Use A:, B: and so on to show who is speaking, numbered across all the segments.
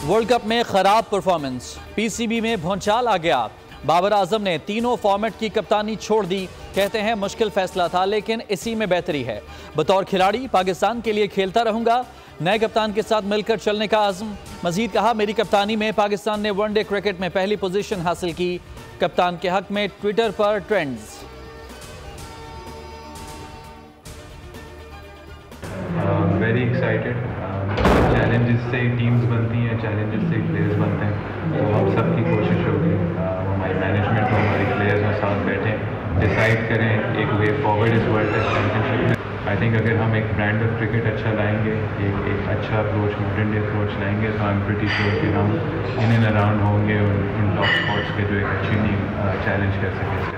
A: World cup में खराब performance, PCB में भौचाल आ गया। बाबर आजम ने तीनों फॉर्मेट की कप्तानी छोड़ दी। कहते हैं मुश्किल फैसला था लेकिन इसी में बेहतरी है। बतौर खिलाड़ी पाकिस्तान के लिए खेलता रहूंगा। नए कप्तान के साथ मिलकर चलने का आज़म। मजीद कहा, मेरी कप्तानी में पाकिस्तान ने वनडे क्रिकेट में पहली पोजीशन हासिल की। कप्तान के हक में ट्विटर पर ट्रेंड्स।
B: Very excited. चैलेंजेस से टीम्स बनती हैं, चैलेंजेस से प्लेयर्स बनते हैं। तो हम सब की कोशिश होगी, हमारी मैनेजमेंट और हमारे प्लेयर्स में साथ बैठें, डिसाइड करें एक वे फॉरवर्ड इस वर्ल्ड टेस्ट चैंपियनशिप में। आई थिंक अगर हम एक ब्रांड ऑफ क्रिकेट अच्छा लाएंगे, एक अच्छा अप्रोच, मॉडर्न डे अप्रोच लाएंगे, तो आई एम प्रीटी श्योर कि हम इन एंड अराउंड होंगे उन टॉप स्पॉट्स के जो एक अच्छी टीम चैलेंज कर सके।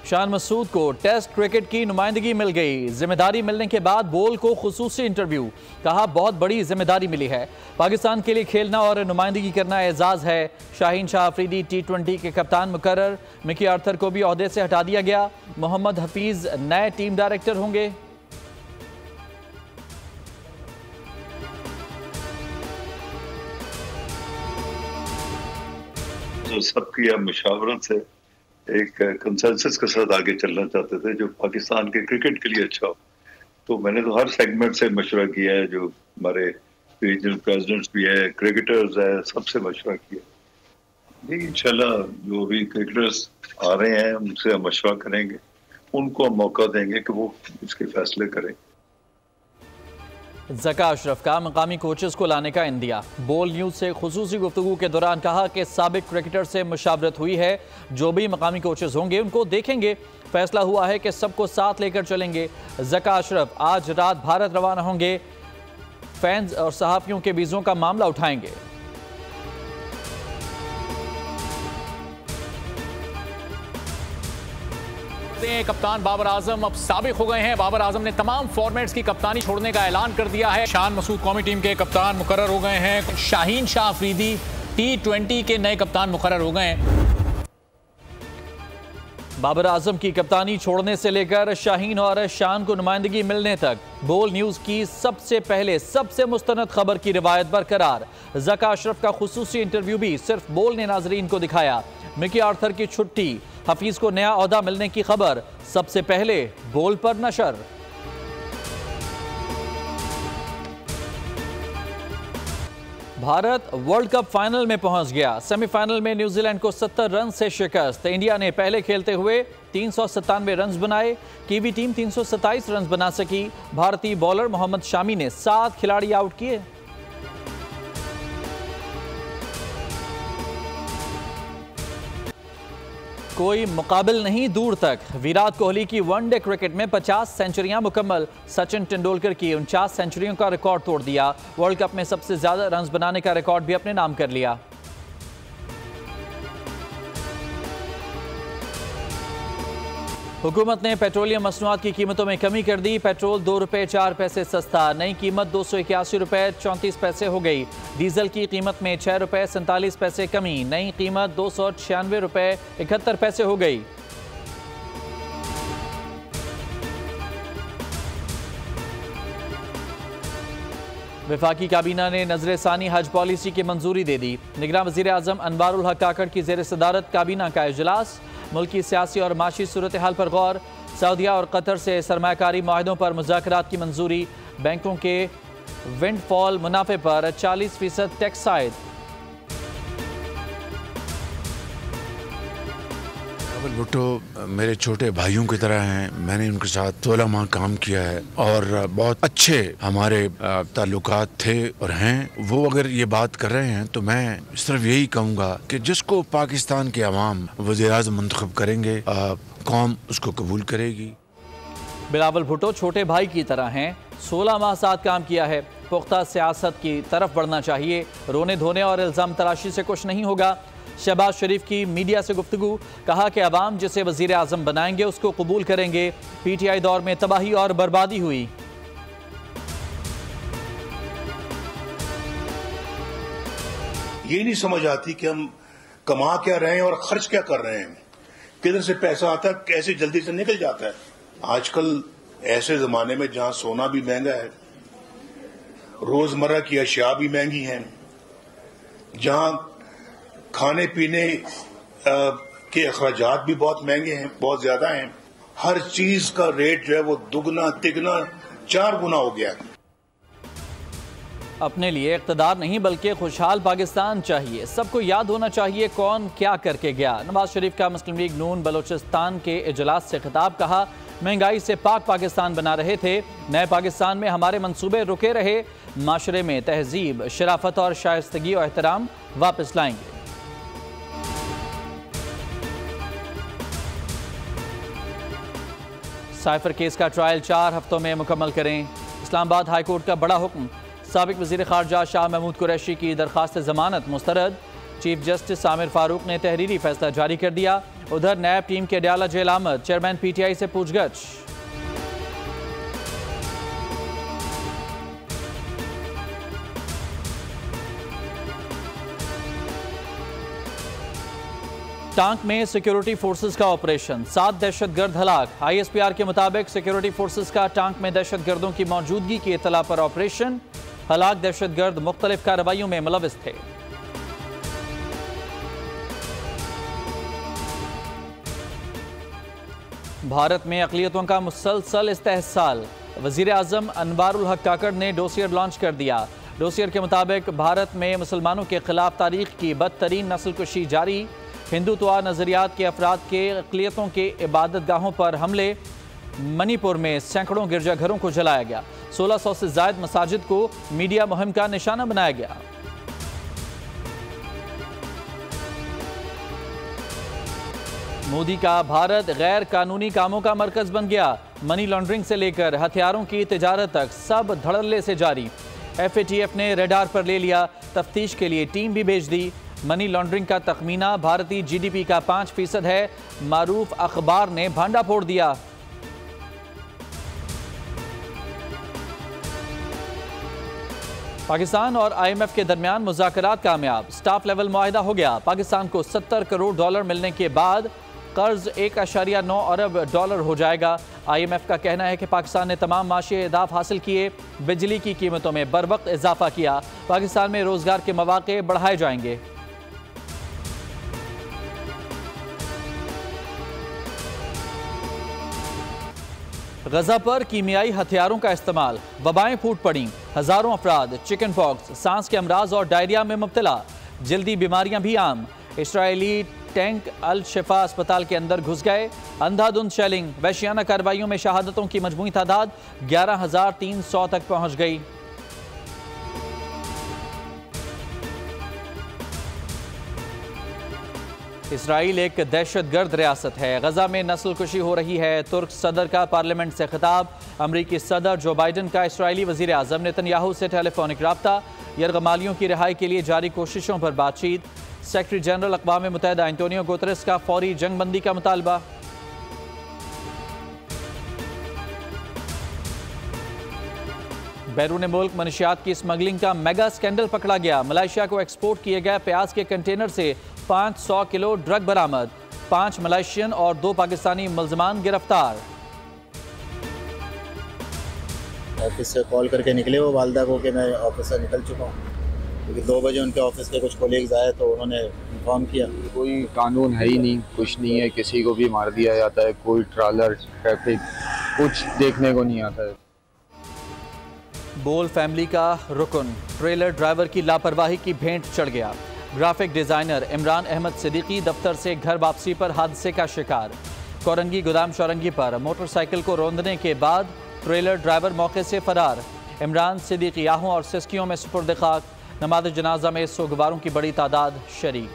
A: शान मसूद को टेस्ट क्रिकेट की नुमाइंदगी मिल गई। जिम्मेदारी मिलने के बाद बोल को खुसूसी इंटरव्यू। कहा, बहुत बड़ी जिम्मेदारी मिली है। पाकिस्तान के लिए खेलना और नुमाइंदगी करना एजाज है। शाहीन शाह अफरीदी T20 के कप्तान मुकर्रर। मिकी आर्थर को भी ओहदे से हटा दिया गया। मोहम्मद हफीज नए टीम डायरेक्टर होंगे।
C: जो सबकी मुशावरत से एक कंसेंसस के साथ आगे चलना चाहते थे जो पाकिस्तान के क्रिकेट के लिए अच्छा हो। तो मैंने तो हर सेगमेंट से मशवरा किया है, जो हमारे रीजनल प्रेसिडेंट्स भी है, क्रिकेटर्स है, सबसे मशवरा किया। इंशाल्लाह जो भी क्रिकेटर्स आ रहे हैं उनसे हम मशवरा करेंगे, उनको हम मौका देंगे कि वो इसके फैसले करें।
A: ज़का अशरफ का मकामी कोचेस को लाने का इंदिया। बोल न्यूज़ से खुसूसी गुफ्तगू के दौरान कहा कि साबिक क्रिकेटर से मुशावरत हुई है, जो भी मकामी कोचेस होंगे उनको देखेंगे। फैसला हुआ है कि सबको साथ लेकर चलेंगे। ज़का अशरफ आज रात भारत रवाना होंगे। फैंस और सहाफ़ियों के वीज़ों का मामला उठाएंगे।
D: कप्तान बाबर आजम अब साबिक हो गए हैं। बाबर आजम ने तमाम फॉर्मेट्स की कप्तानी छोड़ने का ऐलान कर दिया है। शान मसूद कौमी टीम के कप्तान मुकर्रर हो गए हैं। शाहीन शाह अफरीदी T20 के नए कप्तान मुकर्रर हो गए हैं।
A: बाबर आजम की कप्तानी छोड़ने से लेकर शाहीन और शान को नुमाइंदगी मिलने तक बोल न्यूज़ की सबसे पहले सबसे मुस्तनद खबर की रिवायत बरकरार। ज़का अशरफ का खुसूसी इंटरव्यू भी सिर्फ बोल ने नाजरीन को दिखाया। मिकी आर्थर की छुट्टी, हफीज को नया ओहदा मिलने की खबर सबसे पहले बोल पर नशर। भारत वर्ल्ड कप फाइनल में पहुंच गया। सेमीफाइनल में न्यूजीलैंड को 70 रन से शिकस्त। इंडिया ने पहले खेलते हुए 397 रन बनाए। कीवी टीम 327 रन बना सकी। भारतीय बॉलर मोहम्मद शामी ने 7 खिलाड़ी आउट किए। कोई मुकाबिल नहीं दूर तक। विराट कोहली की वनडे क्रिकेट में 50 सेंचुरियां मुकम्मल। सचिन तेंदुलकर की 49 सेंचुरियों का रिकॉर्ड तोड़ दिया। वर्ल्ड कप में सबसे ज्यादा रन बनाने का रिकॉर्ड भी अपने नाम कर लिया। हुकूमत ने पेट्रोलियम मसनूआत की कीमतों में कमी कर दी। पेट्रोल 2 रुपये 4 पैसे सस्ता, नई कीमत 281 रुपये 34 पैसे हो गई। डीजल की कीमत में 6 रुपये 47 पैसे कमी, नई कीमत 296 रुपये 71 पैसे हो गई। वफाकी काबीना ने नजरसानी हज पॉलिसी की मंजूरी दे दी। निगरान वज़ीर आज़म अनवारुल हक काकड़ की ज़ेर सदारत काबीना का इजलास। मुल्की सियासी और माशी सूरत हाल पर गौर। सऊदीया और कतर से सरमायाकारी माहिदों पर मुज़ाकरात की मंजूरी। बैंकों के विंडफॉल मुनाफे पर 40% टैक्स आयद।
E: भुट्टो मेरे छोटे भाइयों की तरह हैं। मैंने उनके साथ 16 माह काम किया है और बहुत अच्छे हमारे ताल्लुकात थे और हैं। वो अगर ये बात कर रहे हैं तो मैं सिर्फ यही कहूँगा कि जिसको पाकिस्तान के अवाम वज़ीर-ए-आज़म मुंतखब करेंगे, कौम उसको कबूल करेगी।
A: बिलावल भुट्टो छोटे भाई की तरह हैं। 16 माह साथ काम किया है। पुख्ता सियासत की तरफ बढ़ना चाहिए। रोने धोने और इल्ज़ाम तराशी से कुछ नहीं होगा। शहबाज शरीफ की मीडिया से गुफ्तगू। कहा कि अवाम जिसे वज़ीर आज़म बनाएंगे उसको कबूल करेंगे। PTI दौर में तबाही और बर्बादी हुई।
F: ये नहीं समझ आती कि हम कमा क्या रहे हैं और खर्च क्या कर रहे हैं। किधर से पैसा आता है, कैसे जल्दी से निकल जाता है। आजकल ऐसे जमाने में जहां सोना भी महंगा है, रोजमर्रा की अशिया भी महंगी हैं, जहां खाने पीने के अखराजात भी बहुत महंगे हैं, बहुत ज्यादा हैं। हर चीज का रेट जो है वो दुगना तिगना 4 गुना हो गया।
A: अपने लिए इक़्तिदार नहीं बल्कि खुशहाल पाकिस्तान चाहिए। सबको याद होना चाहिए कौन क्या करके गया। नवाज शरीफ का मुस्लिम लीग नून बलोचिस्तान के इजलास से खिताब। कहा, महंगाई से पाक पाकिस्तान बना रहे थे, नए पाकिस्तान में हमारे मंसूबे रुके रहे, माशरे में तहजीब, शराफत और शाइस्तगी और एहतराम वापस लाएंगे। साइफर केस का ट्रायल 4 हफ्तों में मुकम्मल करें। इस्लामाबाद हाई कोर्ट का बड़ा हुक्म। साबिक वज़ीर ख़ारजा शाह महमूद कुरैशी की दरख्वास्त ज़मानत मुस्तरद। चीफ जस्टिस आमिर फारूक ने तहरीरी फैसला जारी कर दिया। उधर नैब टीम के अडयाला जेल आमद, चेयरमैन PTI से पूछगछ। टांक में सिक्योरिटी फोर्सेस का ऑपरेशन, 7 दहशतगर्द हलाक। ISPR के मुताबिक सिक्योरिटी फोर्सेस का टांक में दहशतगर्दों की मौजूदगी की इत्तला पर ऑपरेशन। हलाक दहशतगर्द मुख्तलिफ कार्रवाइयों में मुलविस थे। भारत में अक़लियतों का मुसलसल इस्तेहसाल। वज़ीर आज़म अनवारुल हक काकड़ ने डोसियर लॉन्च कर दिया। डोसियर के मुताबिक भारत में मुसलमानों के खिलाफ तारीख की बदतरीन नस्लकुशी जारी। हिंदुत्वा नज़रियात के अफराद के अक़लियतों के इबादत गाहों पर हमले। मणिपुर में सैकड़ों गिरजाघरों को जलाया गया। 1600 से ज़ायद मसाजिद को मीडिया मुहिम का निशाना बनाया गया। मोदी का भारत गैर कानूनी कामों का मरकज बन गया। मनी लॉन्ड्रिंग से लेकर हथियारों की तिजारत तक सब धड़ल्ले से जारी। FATF ने रडार पर ले लिया, तफ्तीश के लिए टीम भी भेज दी। मनी लॉन्ड्रिंग का तखमीना भारतीय GDP का 5% है। मारूफ अखबार ने भांडा फोड़ दिया। पाकिस्तान और IMF के दरमियान मुज़ाकरात कामयाब। स्टाफ लेवल मुआहिदा हो गया। पाकिस्तान को $70 करोड़ मिलने के बाद कर्ज $1.9 अरब हो जाएगा। IMF का कहना है कि पाकिस्तान ने तमाम माशी अहदाफ हासिल किए। बिजली की कीमतों में बर वक्त इजाफा किया। पाकिस्तान में रोजगार के मौके बढ़ाए जाएंगे। गजा पर कीमियाई हथियारों का इस्तेमाल, वबाएं फूट पड़ी। हजारों अफराद चिकन पॉक्स, सांस के अमराज और डायरिया में मुब्तला। जल्दी बीमारियां भी आम। इसराइली टैंक अल शिफा अस्पताल के अंदर घुस गए। अंधाधुंध शेलिंग, वहशियाना कार्रवाइयों में शहादतों की मजमूई तादाद 11,300 तक पहुंच गई। इसराइल एक दहशतगर्द रियासत है। गजा में नस्लकुशी हो रही है। तुर्क सदर का पार्लियामेंट से खिताब। अमरीकी सदर जो बाइडन का इसराइली वजीर आजम नेतन्याहू से टेलीफोनिक राब्ता। यरगमालियों की रिहाई के लिए जारी कोशिशों पर बातचीत। सेक्रेटरी जनरल अक़वाम मुत्तहिदा एंटोनियो गुतरेस का फौरी जंगबंदी का मुतालबा। बैरून मुल्क मनशियात की स्मगलिंग का मेगा स्कैंडल पकड़ा गया। मलेशिया को एक्सपोर्ट किए गए प्याज के कंटेनर से 500 किलो ड्रग बरामद। 5 मलेशियन और 2 पाकिस्तानी मुल्ज़मान गिरफ्तार।
G: ऑफिस से कॉल करके निकले वो वालदा को कि मैं ऑफिस से निकल चुका हूँ, क्योंकि 2 बजे उनके ऑफिस के कुछ कोलीग्स आए तो उन्होंने इन्फॉर्म किया।
H: कोई कानून है ही नहीं, कुछ नहीं है, किसी को भी मार दिया जाता है। कोई ट्रालर ट्रैफिक कुछ देखने को नहीं आता है।
A: बोल फैमिली का रुकन ट्रेलर ड्राइवर की लापरवाही की भेंट चढ़ गया। ग्राफिक डिजाइनर इमरान अहमद सिद्दीकी दफ्तर से घर वापसी पर हादसे का शिकार। कोरंगी गोदाम शौरंगी पर मोटरसाइकिल को रौंदने के बाद ट्रेलर ड्राइवर मौके से फरार। इमरान सिद्दीकी आहों और सिस्कियों में सुपुर्द खाक। नमाज जनाजा में सोगवारों की बड़ी तादाद शरीक।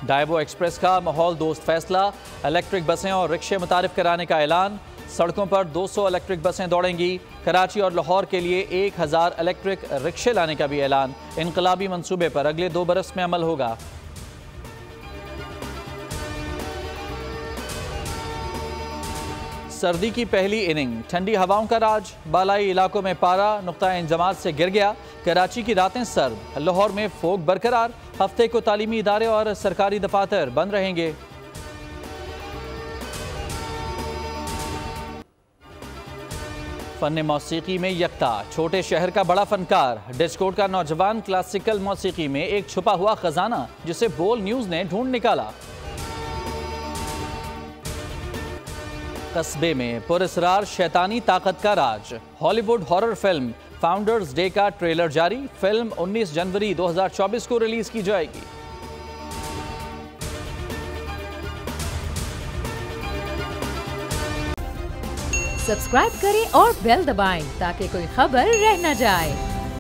A: डायबो एक्सप्रेस का माहौल दोस्त फैसला। इलेक्ट्रिक बसें और रिक्शे मुतारिफ कराने का ऐलान। सड़कों पर 200 इलेक्ट्रिक बसें दौड़ेंगी। कराची और लाहौर के लिए 1000 इलेक्ट्रिक रिक्शे लाने का भी ऐलान। इनकलाबी मंसूबे पर अगले 2 बरस में अमल होगा। सर्दी की पहली इनिंग, ठंडी हवाओं का राज। बालाई इलाकों में पारा नुक्ता इंजमात से गिर गया। कराची की रातें सर्द, लाहौर में फोग बरकरार। हफ्ते को तालीमी इदारे और सरकारी दफातर बंद रहेंगे। फन मौसीकी में यकता, छोटे शहर का बड़ा फनकार। डिस्कोड का नौजवान क्लासिकल मौसीकी में एक छुपा हुआ खजाना जिसे बोल न्यूज ने ढूंढ निकाला। कस्बे में पुरस्कार शैतानी ताकत का राज। Hollywood horror film founders day का ट्रेलर जारी। फिल्म 19 जनवरी 2024 को रिलीज की जाएगी।
I: सब्सक्राइब करें और बेल दबाएं ताकि कोई खबर रह न जाए।